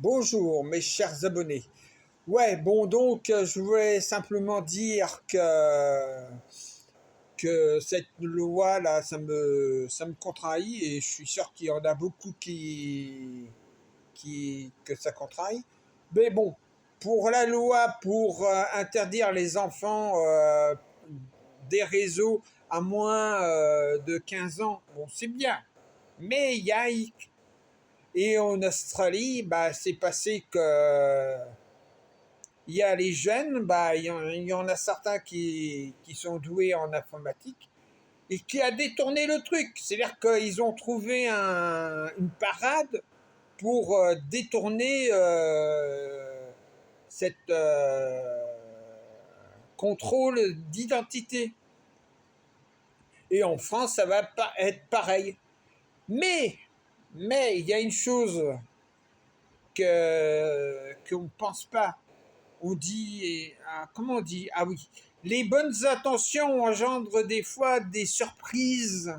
Bonjour mes chers abonnés. Ouais, bon donc je voulais simplement dire que cette loi là, ça me contrarie et je suis sûr qu'il y en a beaucoup que ça contrarie. Mais bon, pour la loi pour interdire les enfants des réseaux à moins de 15 ans, bon c'est bien. Mais il y a et en Australie, bah, c'est passé que il y a les jeunes, bah, il y en a certains qui sont doués en informatique et qui a détourné le truc. C'est-à-dire qu'ils ont trouvé une parade pour détourner cette contrôle d'identité. Et en France, ça va pas être pareil. Mais, mais il y a une chose qu'on ne pense pas. On dit, comment on dit? Ah oui, les bonnes intentions engendrent des fois des surprises.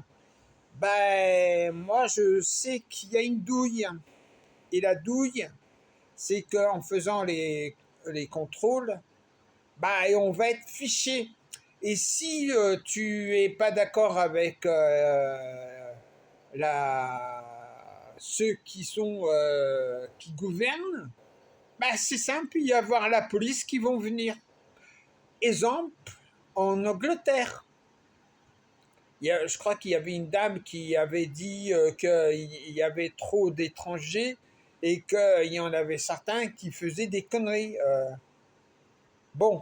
Ben, moi, je sais qu'il y a une douille. Et la douille, c'est qu'en faisant les contrôles, ben, on va être fiché. Et si tu es pas d'accord avec ceux qui gouvernent, ben, c'est simple, il y avoir la police qui vont venir. Exemple, en Angleterre, je crois qu'il y avait une dame qui avait dit qu'il y avait trop d'étrangers et qu'il y en avait certains qui faisaient des conneries. Bon,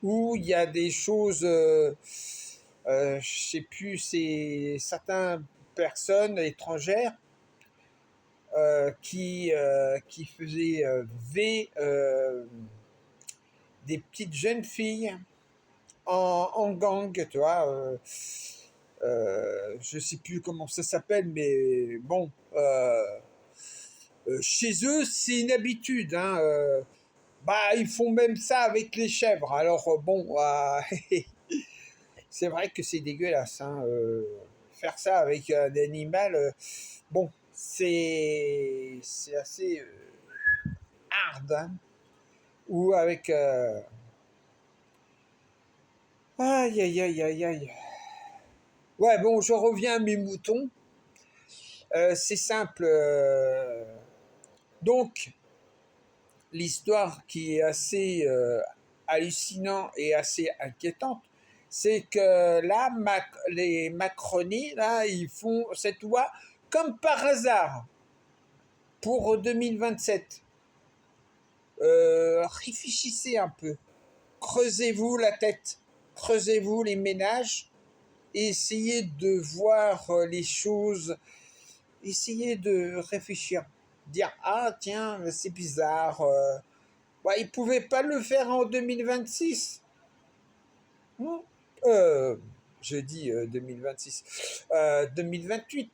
où il y a des choses, je sais plus, c'est certaines personnes étrangères qui faisaient des petites jeunes filles en gang, tu vois. Je sais plus comment ça s'appelle, mais bon, chez eux, c'est une habitude. Hein, bah, ils font même ça avec les chèvres. Alors, bon, c'est vrai que c'est dégueulasse. Hein, faire ça avec un animal, bon, c'est assez hard. Hein, ou avec. Aïe, aïe, aïe, aïe, aïe. Ouais, bon, je reviens à mes moutons. C'est simple. Donc, l'histoire qui est assez hallucinante et assez inquiétante, c'est que là, les Macronis, là, ils font cette loi comme par hasard pour 2027. Réfléchissez un peu. Creusez-vous la tête. Creusez-vous les ménages. Et essayez de voir les choses. Essayez de réfléchir. Dire, ah tiens, c'est bizarre. Ouais, ils ne pouvaient pas le faire en 2026. Hmm. Euh, je dis 2026. 2028.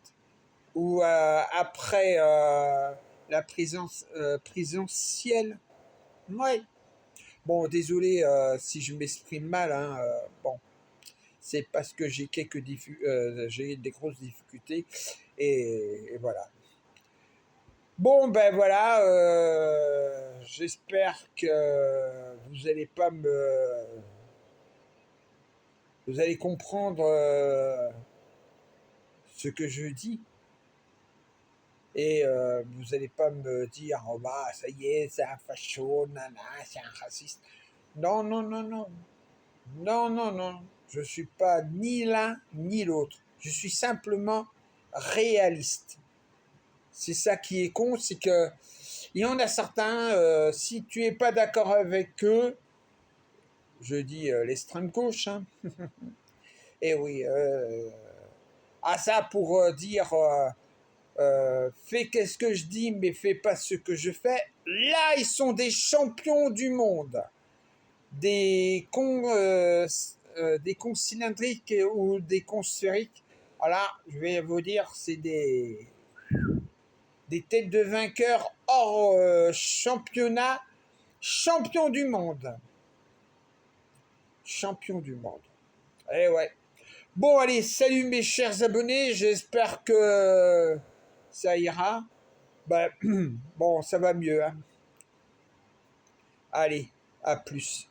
Ou après la présidentielle. Ouais. Bon, désolé si je m'exprime mal. Hein, bon, c'est parce que j'ai des grosses difficultés. Et voilà. Bon, ben voilà. J'espère que vous allez comprendre ce que je dis. Et vous n'allez pas me dire, oh bah, ça y est, c'est un facho, nana, c'est un raciste. Non, non, non, non. Non, non, non. Je ne suis pas ni l'un ni l'autre. Je suis simplement réaliste. C'est ça qui est con, c'est que il y en a certains, si tu es pas d'accord avec eux, je dis l'extrême gauche, hein. Et oui, ça pour dire fais qu'est-ce que je dis, mais fais pas ce que je fais. Là, ils sont des champions du monde. Des cons cylindriques ou des cons sphériques. Voilà, je vais vous dire, c'est des têtes de vainqueurs hors championnat, champion du monde. Champion du monde. Eh ouais. Bon, allez, salut mes chers abonnés, j'espère que ça ira. Bah, bon, ça va mieux, hein. Allez, à plus.